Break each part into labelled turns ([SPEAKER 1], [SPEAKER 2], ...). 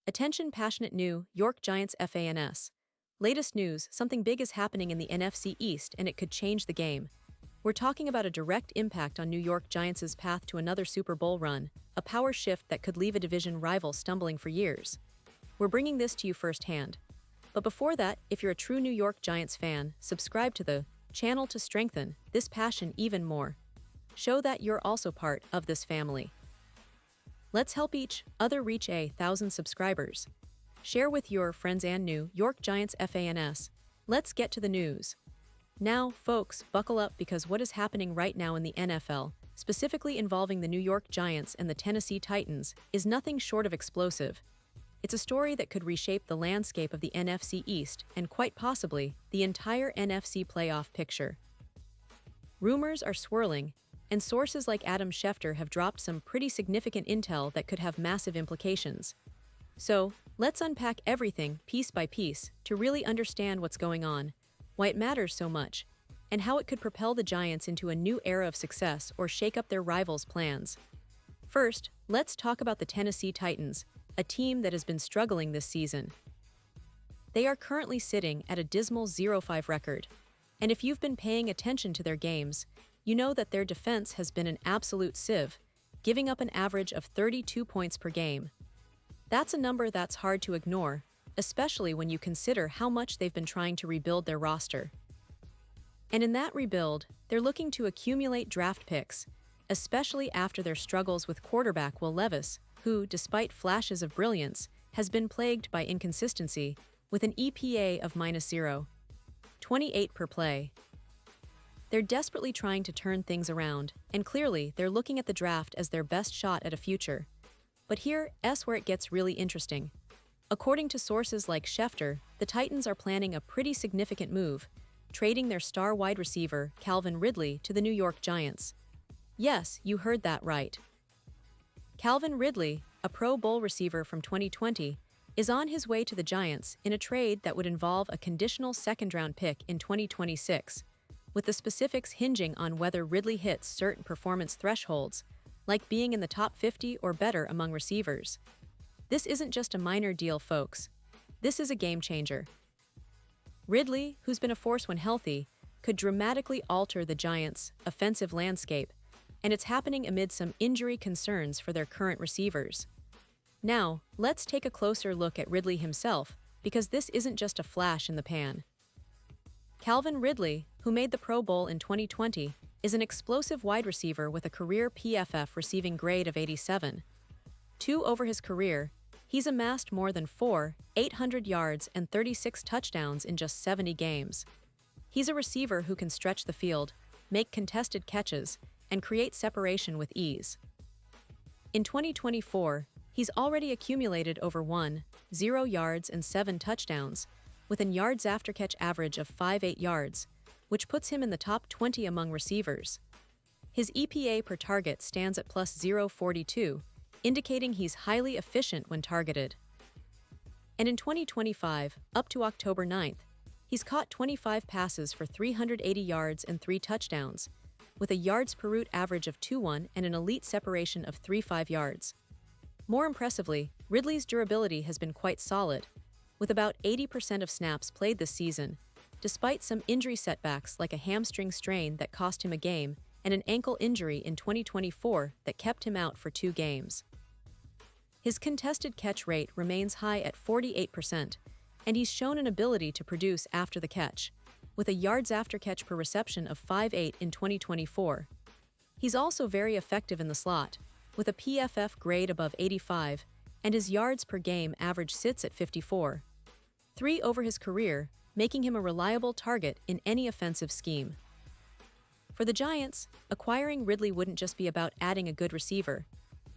[SPEAKER 1] Attention passionate New York Giants fans. Latest news, something big is happening in the NFC East and it could change the game. We're talking about a direct impact on New York Giants' path to another Super Bowl run, a power shift that could leave a division rival stumbling for years. We're bringing this to you firsthand. But before that, if you're a true New York Giants fan, subscribe to the channel to strengthen this passion even more. Show that you're also part of this family. Let's help each other reach 1,000 subscribers. Share with your friends and New York Giants fans. Let's get to the news. Now, folks, buckle up because what is happening right now in the NFL, specifically involving the New York Giants and the Tennessee Titans, is nothing short of explosive. It's a story that could reshape the landscape of the NFC East and quite possibly the entire NFC playoff picture. Rumors are swirling, and sources like Adam Schefter have dropped some pretty significant intel that could have massive implications. So, let's unpack everything piece by piece to really understand what's going on, why it matters so much, and how it could propel the Giants into a new era of success or shake up their rivals' plans. First, let's talk about the Tennessee Titans, a team that has been struggling this season. They are currently sitting at a dismal 0-5 record, and if you've been paying attention to their games, you know that their defense has been an absolute sieve, giving up an average of 32 points per game. That's a number that's hard to ignore, especially when you consider how much they've been trying to rebuild their roster. And in that rebuild, they're looking to accumulate draft picks, especially after their struggles with quarterback Will Levis, who, despite flashes of brilliance, has been plagued by inconsistency, with an EPA of -0.28 per play. They're desperately trying to turn things around, and clearly they're looking at the draft as their best shot at a future. But here's where it gets really interesting. According to sources like Schefter, the Titans are planning a pretty significant move, trading their star wide receiver, Calvin Ridley, to the New York Giants. Yes, you heard that right. Calvin Ridley, a Pro Bowl receiver from 2020, is on his way to the Giants in a trade that would involve a conditional second-round pick in 2026, with the specifics hinging on whether Ridley hits certain performance thresholds, like being in the top 50 or better among receivers. This isn't just a minor deal, folks. This is a game changer. Ridley, who's been a force when healthy, could dramatically alter the Giants' offensive landscape, and it's happening amid some injury concerns for their current receivers. Now, let's take a closer look at Ridley himself, because this isn't just a flash in the pan. Calvin Ridley, who made the Pro Bowl in 2020, is an explosive wide receiver with a career PFF receiving grade of 87. Over his career, he's amassed more than 800 yards and 36 touchdowns in just 70 games. He's a receiver who can stretch the field, make contested catches, and create separation with ease. In 2024, he's already accumulated over 0 yards and 7 touchdowns, with an yards after catch average of 5.8 yards, which puts him in the top 20 among receivers. His EPA per target stands at +0.42, indicating he's highly efficient when targeted. And in 2025, up to October 9th, he's caught 25 passes for 380 yards and 3 touchdowns, with a yards per route average of 2.1 and an elite separation of 3.5 yards. More impressively, Ridley's durability has been quite solid, with about 80% of snaps played this season, despite some injury setbacks like a hamstring strain that cost him a game and an ankle injury in 2024 that kept him out for 2 games. His contested catch rate remains high at 48%, and he's shown an ability to produce after the catch, with a yards after catch per reception of 5.8 in 2024. He's also very effective in the slot, with a PFF grade above 85, and his yards per game average sits at 54. Over his career, making him a reliable target in any offensive scheme. For the Giants, acquiring Ridley wouldn't just be about adding a good receiver.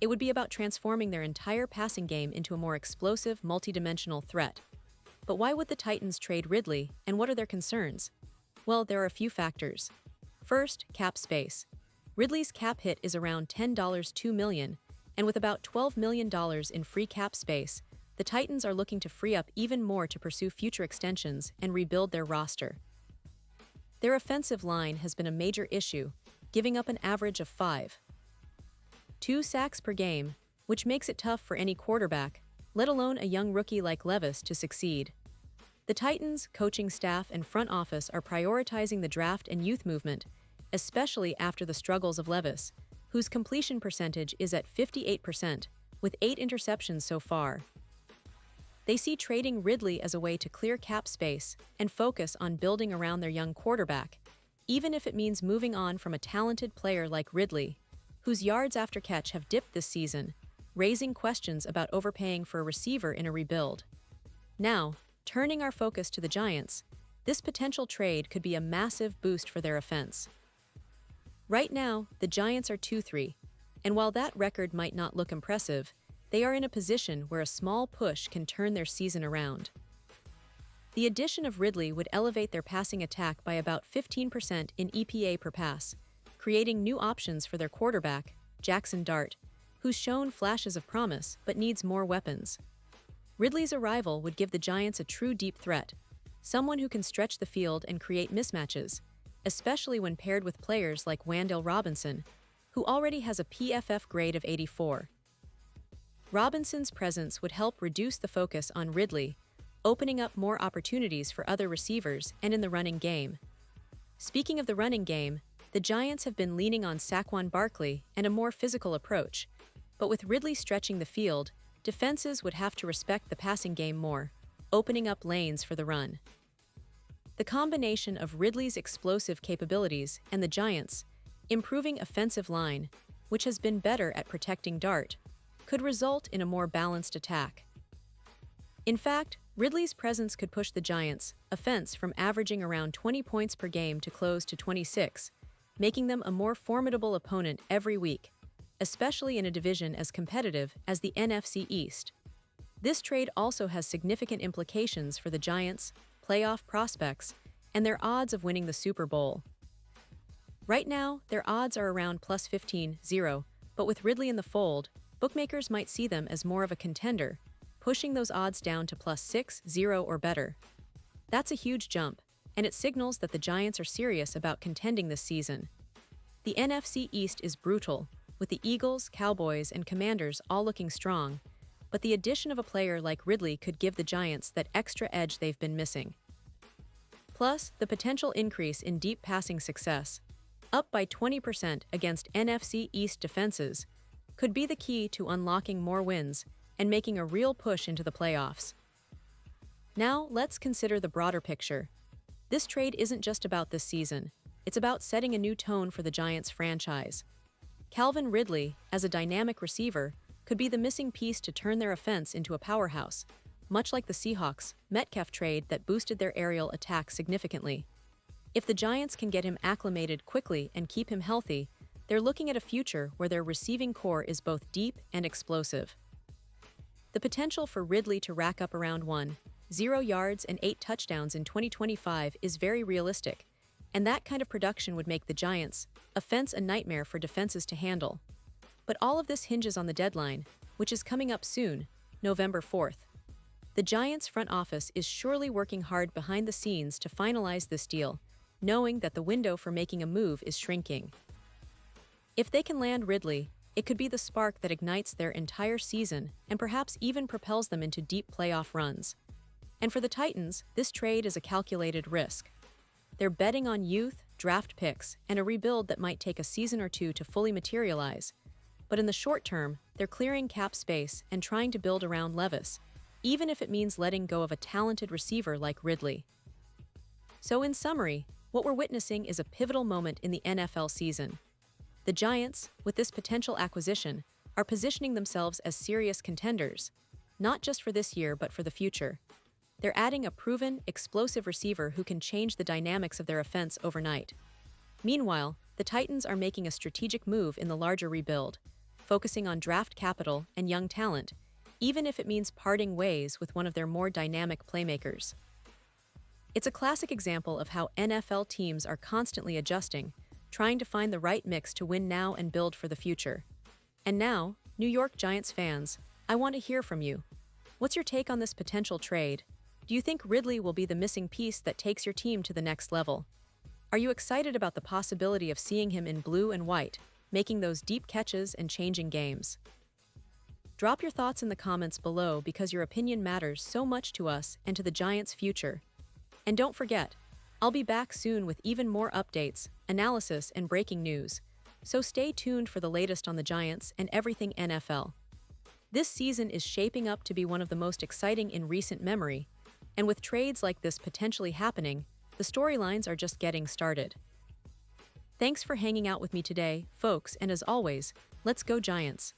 [SPEAKER 1] It would be about transforming their entire passing game into a more explosive, multidimensional threat. But why would the Titans trade Ridley, and what are their concerns? Well, there are a few factors. First, cap space. Ridley's cap hit is around $10.2 million, and with about $12 million in free cap space, the Titans are looking to free up even more to pursue future extensions and rebuild their roster. Their offensive line has been a major issue, giving up an average of 5.2 sacks per game, which makes it tough for any quarterback, let alone a young rookie like Levis to succeed. The Titans' coaching staff and front office are prioritizing the draft and youth movement, especially after the struggles of Levis, whose completion percentage is at 58%, with 8 interceptions so far. They see trading Ridley as a way to clear cap space and focus on building around their young quarterback, even if it means moving on from a talented player like Ridley, whose yards after catch have dipped this season, raising questions about overpaying for a receiver in a rebuild. Now, turning our focus to the Giants, this potential trade could be a massive boost for their offense. Right now, the Giants are 2-3, and while that record might not look impressive, they are in a position where a small push can turn their season around. The addition of Ridley would elevate their passing attack by about 15% in EPA per pass, creating new options for their quarterback, Jackson Dart, who's shown flashes of promise but needs more weapons. Ridley's arrival would give the Giants a true deep threat, someone who can stretch the field and create mismatches, especially when paired with players like Wan'Dale Robinson, who already has a PFF grade of 84. Robinson's presence would help reduce the focus on Ridley, opening up more opportunities for other receivers and in the running game. Speaking of the running game, the Giants have been leaning on Saquon Barkley and a more physical approach, but with Ridley stretching the field, defenses would have to respect the passing game more, opening up lanes for the run. The combination of Ridley's explosive capabilities and the Giants' improving offensive line, which has been better at protecting Dart, could result in a more balanced attack. In fact, Ridley's presence could push the Giants' offense from averaging around 20 points per game to close to 26, making them a more formidable opponent every week, especially in a division as competitive as the NFC East. This trade also has significant implications for the Giants' playoff prospects and their odds of winning the Super Bowl. Right now, their odds are around plus 15-0, but with Ridley in the fold, bookmakers might see them as more of a contender, pushing those odds down to plus 6-0 or better. That's a huge jump, and it signals that the Giants are serious about contending this season. The NFC East is brutal, with the Eagles, Cowboys, and Commanders all looking strong, but the addition of a player like Ridley could give the Giants that extra edge they've been missing. Plus, the potential increase in deep passing success, up by 20% against NFC East defenses, could be the key to unlocking more wins and making a real push into the playoffs. Now, let's consider the broader picture. This trade isn't just about this season, it's about setting a new tone for the Giants franchise. Calvin Ridley, as a dynamic receiver, could be the missing piece to turn their offense into a powerhouse, much like the Seahawks' Metcalf trade that boosted their aerial attack significantly. If the Giants can get him acclimated quickly and keep him healthy, they're looking at a future where their receiving core is both deep and explosive. The potential for Ridley to rack up around 0 yards and 8 touchdowns in 2025 is very realistic, and that kind of production would make the Giants' offense a nightmare for defenses to handle. But all of this hinges on the deadline, which is coming up soon, November 4th. The Giants' front office is surely working hard behind the scenes to finalize this deal, knowing that the window for making a move is shrinking. If they can land Ridley, it could be the spark that ignites their entire season and perhaps even propels them into deep playoff runs. And for the Titans, this trade is a calculated risk. They're betting on youth, draft picks, and a rebuild that might take a season or two to fully materialize. But in the short term, they're clearing cap space and trying to build around Levis, even if it means letting go of a talented receiver like Ridley. So in summary, what we're witnessing is a pivotal moment in the NFL season. The Giants, with this potential acquisition, are positioning themselves as serious contenders, not just for this year but for the future. They're adding a proven, explosive receiver who can change the dynamics of their offense overnight. Meanwhile, the Titans are making a strategic move in the larger rebuild, focusing on draft capital and young talent, even if it means parting ways with one of their more dynamic playmakers. It's a classic example of how NFL teams are constantly adjusting, trying to find the right mix to win now and build for the future. And now, New York Giants fans, I want to hear from you. What's your take on this potential trade? Do you think Ridley will be the missing piece that takes your team to the next level? Are you excited about the possibility of seeing him in blue and white, making those deep catches and changing games? Drop your thoughts in the comments below because your opinion matters so much to us and to the Giants' future. And don't forget, I'll be back soon with even more updates, analysis, and breaking news. So stay tuned for the latest on the Giants and everything NFL. This season is shaping up to be one of the most exciting in recent memory, and with trades like this potentially happening, the storylines are just getting started. Thanks for hanging out with me today, folks, and as always, let's go Giants!